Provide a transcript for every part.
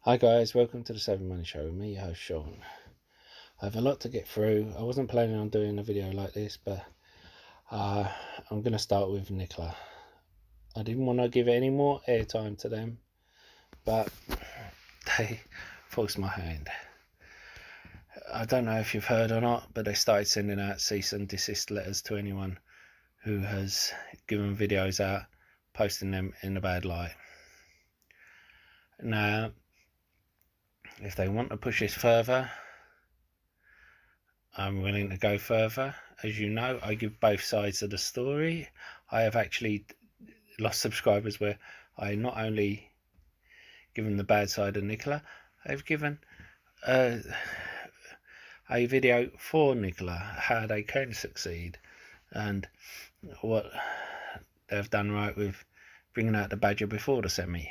Hi guys, welcome to the 7 Money Show with me, your host Sean. I have a lot to get through. I wasn't planning on doing a video like this, but I'm going to start with Nkla. I didn't want to give any more airtime to them, but they forced my hand. I don't know if you've heard or not, but they started sending out cease and desist letters to anyone who has given videos out, posting them in a bad light. Now, if they want to push this further, I'm willing to go further. As you know, I give both sides of the story. I have actually lost subscribers where I not only given the bad side of Nkla, I've given a video for Nkla, how they can succeed and what they've done right with bringing out the badger before the semi.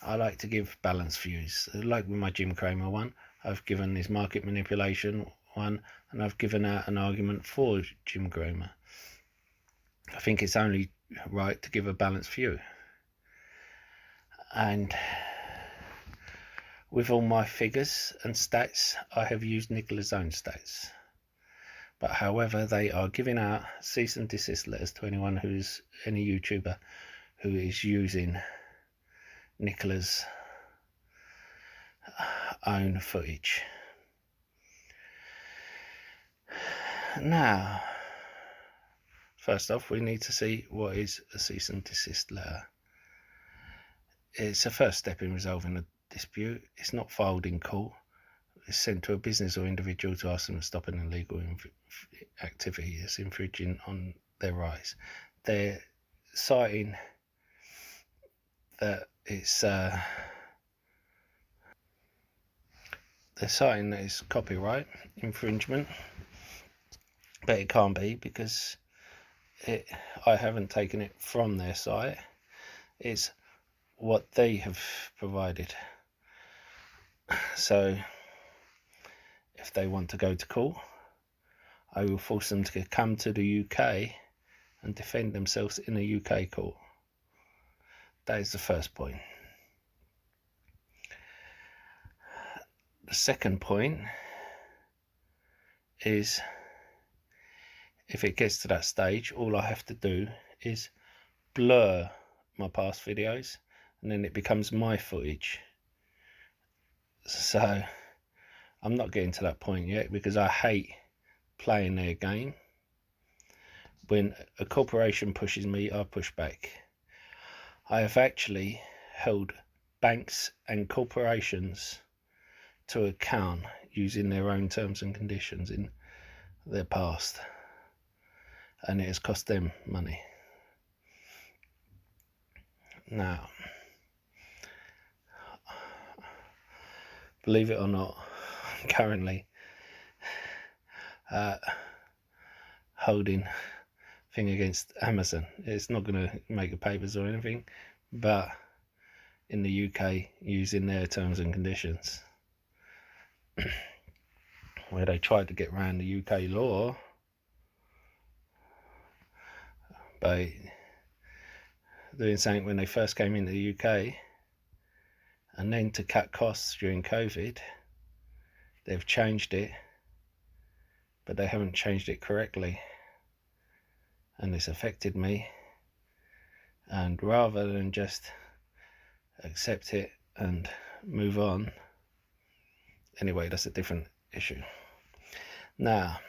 I like to give balanced views. Like with my Jim Cramer one, I've given this market manipulation one, and I've given out an argument for Jim Cramer. I think it's only right to give a balanced view. And with all my figures and stats, I have used Nkla's own stats. But however, they are giving out cease and desist letters to anyone who's any YouTuber who is using Nkla's own footage. Now, first off, we need to see what is a cease and desist letter. It's a first step in resolving a dispute. It's not filed in court. It's sent to a business or individual to ask them to stop an illegal activity that's infringing on their rights. They're citing that it's copyright infringement, but it can't be because I haven't taken it from their site. It's what they have provided. So if they want to go to court, I will force them to come to the UK and defend themselves in a UK court. That is the first point. The second point is, if it gets to that stage, all I have to do is blur my past videos and then it becomes my footage. So I'm not getting to that point yet because I hate playing their game. When a corporation pushes me, I push back. I have actually held banks and corporations to account using their own terms and conditions in their past, and it has cost them money. Now, believe it or not, I'm currently holding thing against Amazon. It's not going to make the papers or anything, but in the UK, using their terms and conditions, where they tried to get around the UK law by doing something when they first came into the UK, and then to cut costs during COVID, they've changed it, but they haven't changed it correctly, and it's affected me. And rather than just accept it and move on, anyway, that's a different issue. Now,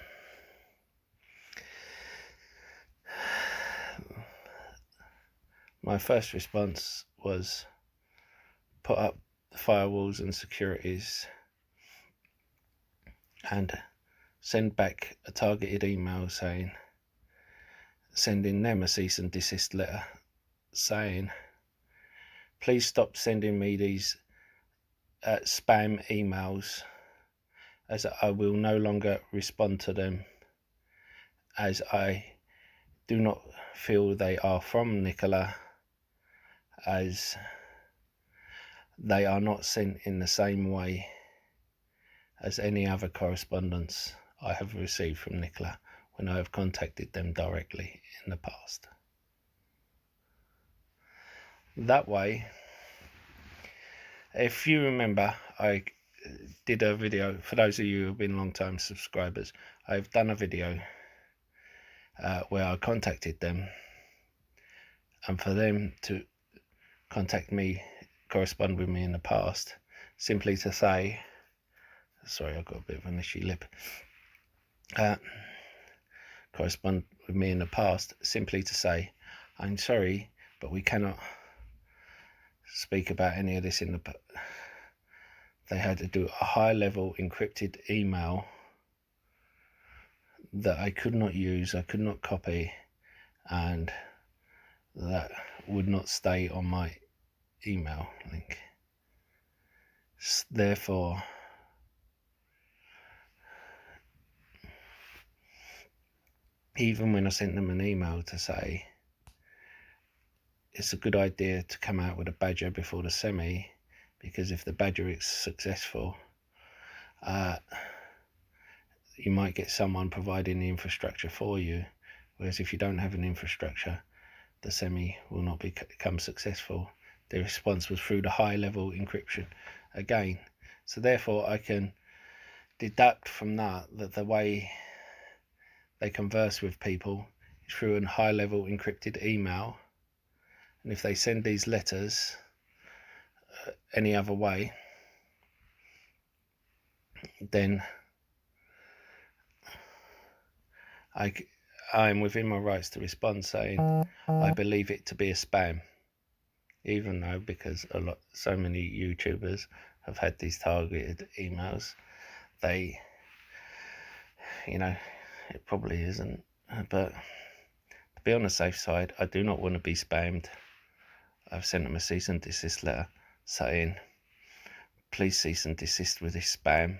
my first response was put up the firewalls and securities and send back a targeted email sending them a cease and desist letter saying, please stop sending me these spam emails, as I will no longer respond to them, as I do not feel they are from Nkla, as they are not sent in the same way as any other correspondence I have received from Nkla when I have contacted them directly in the past. That way, If you remember, I did a video, for those of you who have been long time subscribers, I've done a video where I contacted them, and for them to contact me, correspond with me in the past, simply to say, sorry, I've got a bit of an itchy lip, correspond with me in the past, simply to say, I'm sorry, but we cannot speak about any of this in the... They had to do a high level encrypted email that I could not use, I could not copy, and that would not stay on my email link. Therefore, even when I sent them an email to say it's a good idea to come out with a badger before the semi, because if the badger is successful, you might get someone providing the infrastructure for you, whereas if you don't have an infrastructure, the semi will not become successful. The response was through the high level encryption again. So therefore I can deduct from that the way they converse with people is through a high level encrypted email, and if they send these letters any other way, then I'm within my rights to respond saying I believe it to be a spam, even though, because so many YouTubers have had these targeted emails, they, it probably isn't. But to be on the safe side, I do not want to be spammed. I've sent them a cease and desist letter saying, please cease and desist with this spam,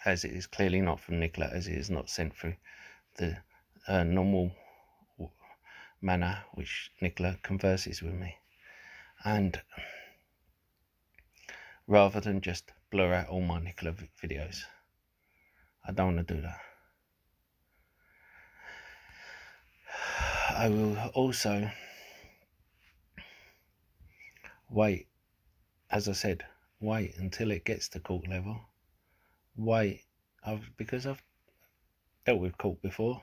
as it is clearly not from Nkla, as it is not sent through the normal manner which Nkla converses with me. And rather than just blur out all my Nkla videos, I don't want to do that. I will also wait, as I said, wait until it gets to court level. Wait, because I've dealt with court before,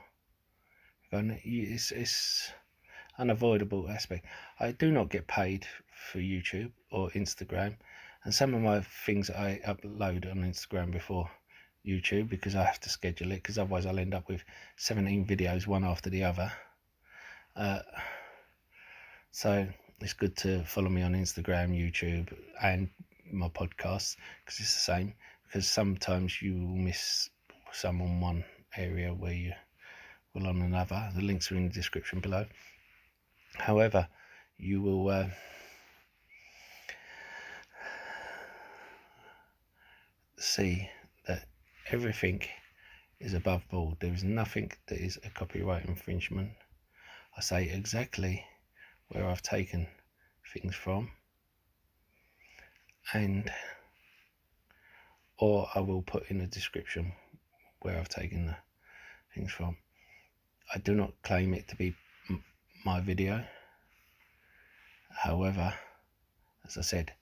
and it's unavoidable aspect. I do not get paid for YouTube or Instagram, and some of my things I upload on Instagram before YouTube because I have to schedule it, because otherwise I'll end up with 17 videos one after the other. So it's good to follow me on Instagram, YouTube, and my podcasts, because it's the same, because sometimes you will miss some on one area where you will on another. The links are in the description below. However, you will see that everything is above board. There is nothing that is a copyright infringement. I say exactly where I've taken things from, or I will put in the description where I've taken the things from. I do not claim it to be my video. However, as I said,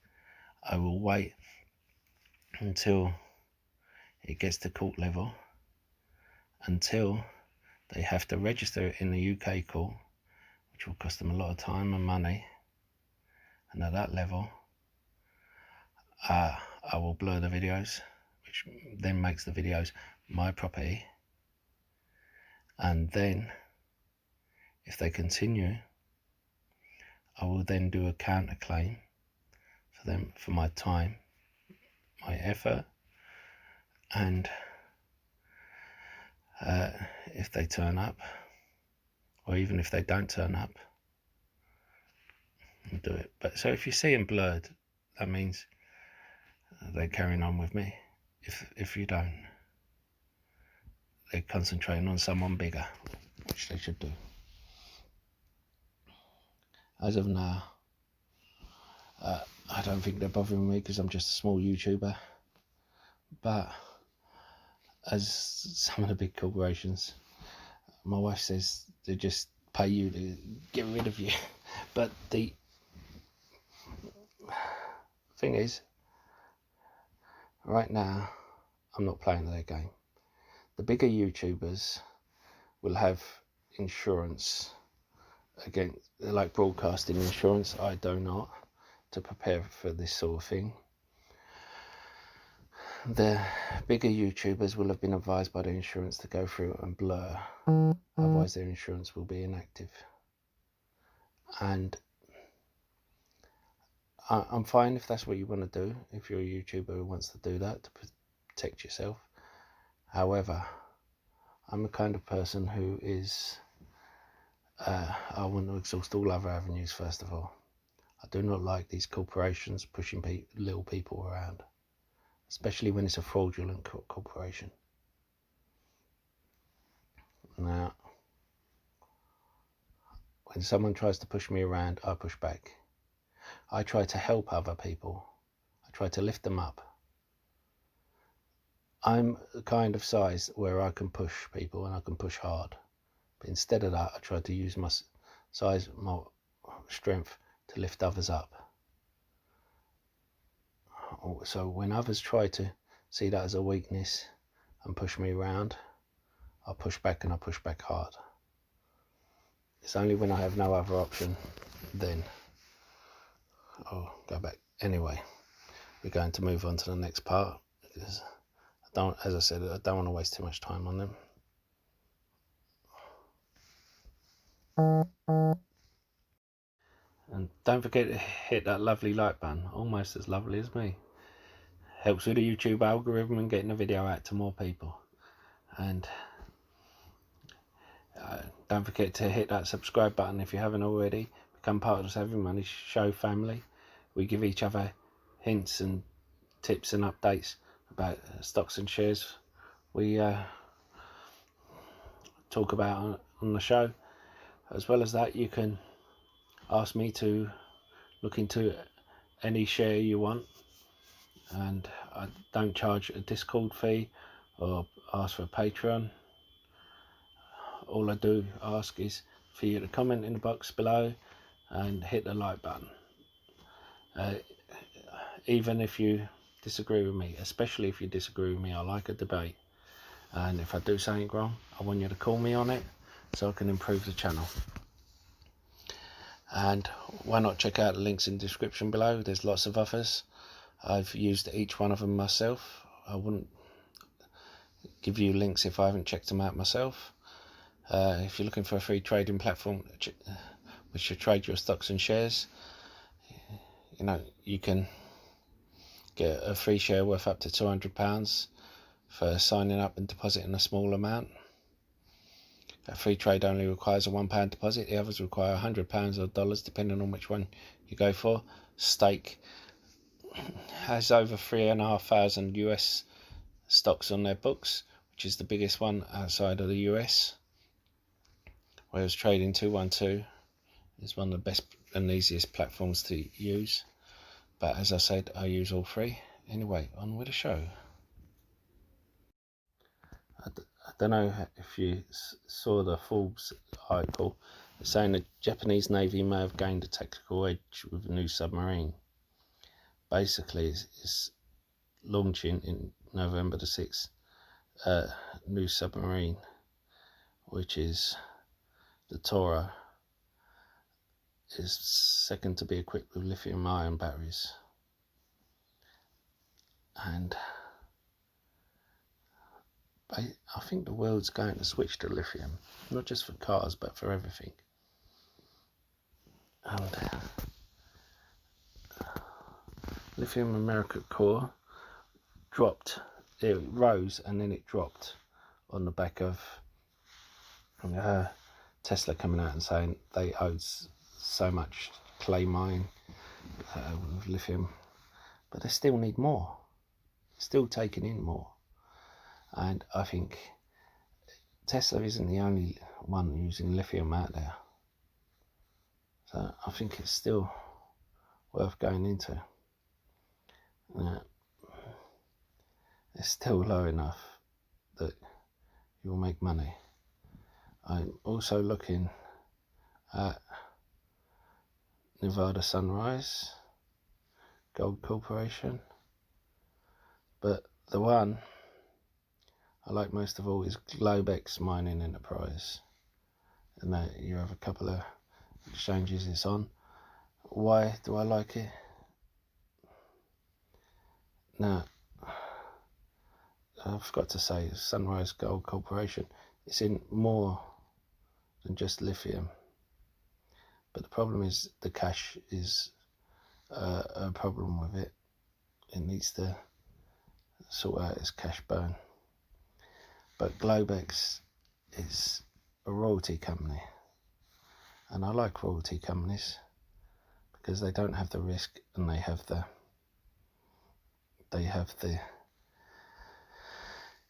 I will wait until it gets to court level, until they have to register it in the UK court, which will cost them a lot of time and money, and at that level I will blur the videos, which then makes the videos my property. And then if they continue, I will then do a counterclaim for them, for my time, my effort, and if they turn up, or even if they don't turn up, I'll do it. But so if you see them blurred, that means they're carrying on with me. If you don't, they're concentrating on someone bigger, which they should do. As of now, I don't think they're bothering me because I'm just a small YouTuber. But as some of the big corporations, my wife says they just pay you to get rid of you. But thing is, right now, I'm not playing their game. The bigger YouTubers will have insurance against, like broadcasting insurance. I do not, to prepare for this sort of thing. The bigger YouTubers will have been advised by the insurance to go through and blur, otherwise their insurance will be inactive. And I'm fine if that's what you want to do, if you're a YouTuber who wants to do that to protect yourself. However, I'm the kind of person who is, I want to exhaust all other avenues first of all. I do not like these corporations pushing little people around, especially when it's a fraudulent corporation. Now, when someone tries to push me around, I push back. I try to help other people. I try to lift them up. I'm the kind of size where I can push people and I can push hard. But instead of that, I try to use my size, my strength to lift others up. So when others try to see that as a weakness and push me around, I push back, and I push back hard. It's only when I have no other option then I'll go back. Anyway, we're going to move on to the next part because as I said, I don't want to waste too much time on them. And don't forget to hit that lovely like button, almost as lovely as me. Helps with the YouTube algorithm and getting the video out to more people. And don't forget to hit that subscribe button if you haven't already. Become part of the Saving Money Show family. We give each other hints and tips and updates about stocks and shares we talk about on the show. As well as that, you can ask me to look into any share you want, and I don't charge a Discord fee or ask for a Patreon. All I do ask is for you to comment in the box below and hit the like button. Even if you disagree with me, especially if you disagree with me, I like a debate. And if I do something wrong, I want you to call me on it so I can improve the channel. And why not check out the links in the description below? There's lots of others. I've used each one of them myself. I wouldn't give you links if I haven't checked them out myself. If you're looking for a free trading platform which should trade your stocks and shares, you can get a free share worth up to £200 for signing up and depositing a small amount. A free trade only requires a £1 deposit. The others require £100 or dollars, depending on which one you go for. Stake has over 3,500 US stocks on their books, which is the biggest one outside of the US. Whereas Trading 212 is one of the best and easiest platforms to use. But as I said, I use all three. Anyway, on with the show. I don't know if you saw the Forbes article saying the Japanese Navy may have gained a tactical edge with a new submarine. Basically, it's launching in November the 6th a new submarine, which is the Tora, is second to be equipped with lithium-ion batteries. And I think the world's going to switch to lithium, not just for cars, but for everything. And lithium America core dropped, it rose and then it dropped on the back of Tesla coming out and saying they owed so much clay mine with lithium, but they still need more, still taking in more. And I think Tesla isn't the only one using lithium out there, so I think it's still worth going into. It's still low enough that you'll make money. I'm also looking at Nevada Sunrise, Gold Corporation, but the one I like most of all is Wkhs Mining Enterprise, and you have a couple of exchanges it's on. Why do I like it? Now, I forgot to say, Sunrise Gold Corporation, it's in more than just lithium, but the problem is the cash is a problem with it. It needs to sort out its cash burn. But Wkhs is a royalty company, and I like royalty companies because they don't have the risk and they have the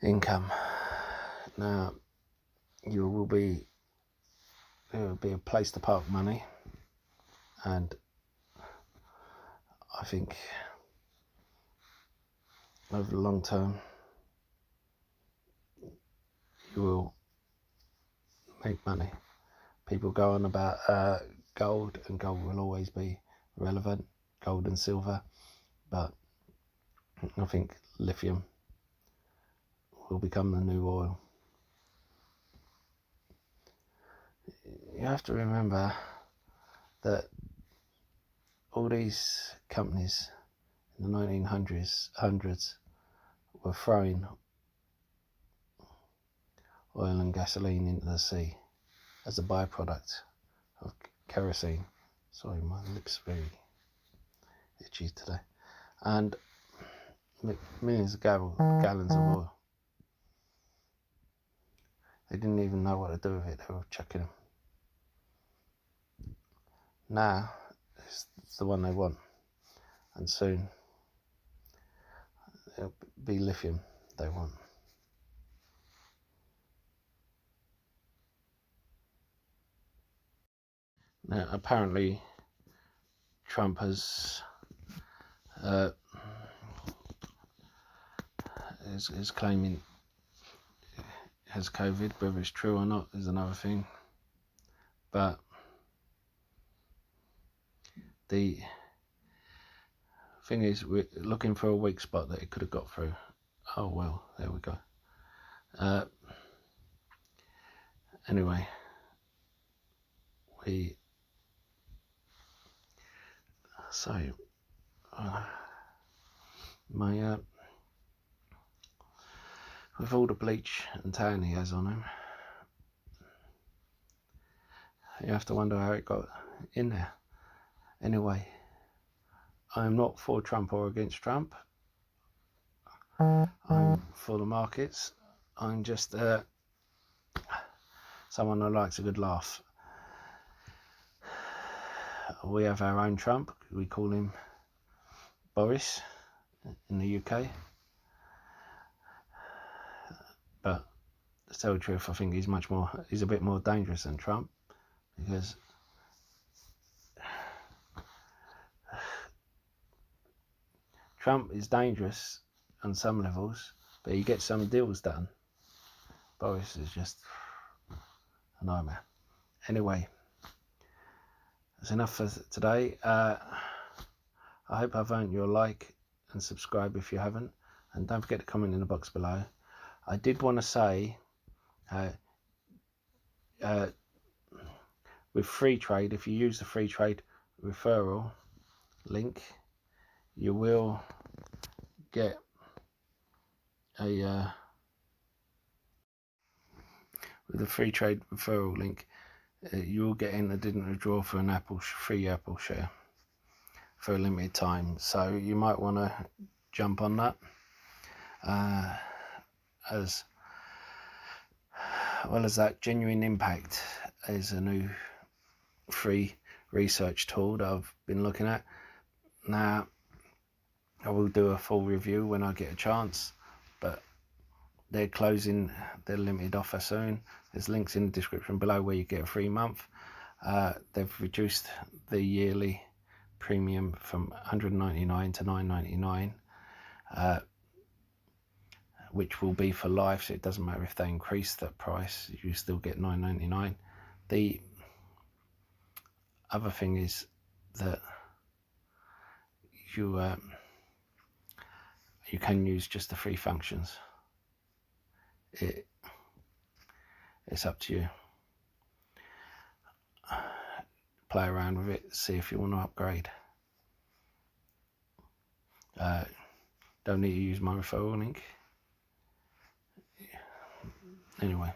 income. Now, there will be a place to park money, and I think over the long term you will make money. People go on about gold, and gold will always be relevant, gold and silver, but I think lithium will become the new oil. You have to remember that all these companies in the 1900s were throwing oil and gasoline into the sea as a byproduct of kerosene. Sorry, my lips are very itchy today. And millions of gallons of oil. They didn't even know what to do with it. They were chucking them. Now it's the one they want, and soon it'll be lithium they want. Now, apparently Trump is claiming has COVID. Whether it's true or not is another thing. But the thing is, we're looking for a weak spot that it could have got through. Oh well, there we go. Anyway, with all the bleach and tan he has on him, you have to wonder how it got in there. Anyway, I'm not for Trump or against Trump. I'm for the markets. I'm just someone who likes a good laugh. We have our own Trump. We call him Boris in the UK. But to tell the truth, I think he's a bit more dangerous than Trump, because Trump is dangerous on some levels, but he gets some deals done. Boris is just a nightmare. Anyway, that's enough for today. I hope I've earned your like and subscribe if you haven't, and don't forget to comment in the box below. I did want to say, with free trade, if you use the free trade referral link, you will get with the free trade referral link, you will get entered in a draw for an free Apple share for a limited time. So you might want to jump on that. As well as that, Genuine Impact is a new free research tool that I've been looking at. Now, I will do a full review when I get a chance, but they're closing their limited offer soon. There's links in the description below where you get a free month. They've reduced the yearly premium from $199 to $9.99, which will be for life, so it doesn't matter if they increase that price, you still get $9.99. The other thing is that you can use just the free functions. It's up to you. Play around with it, see if you want to upgrade. Don't need to use my referral link. Anyway,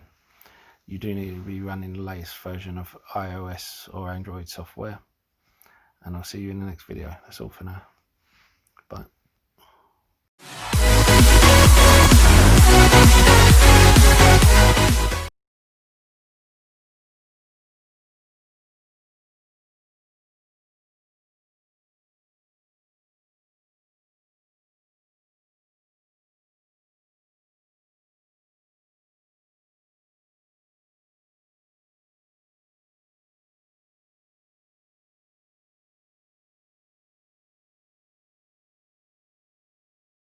you do need to be running the latest version of iOS or Android software. And I'll see you in the next video. That's all for now. Bye.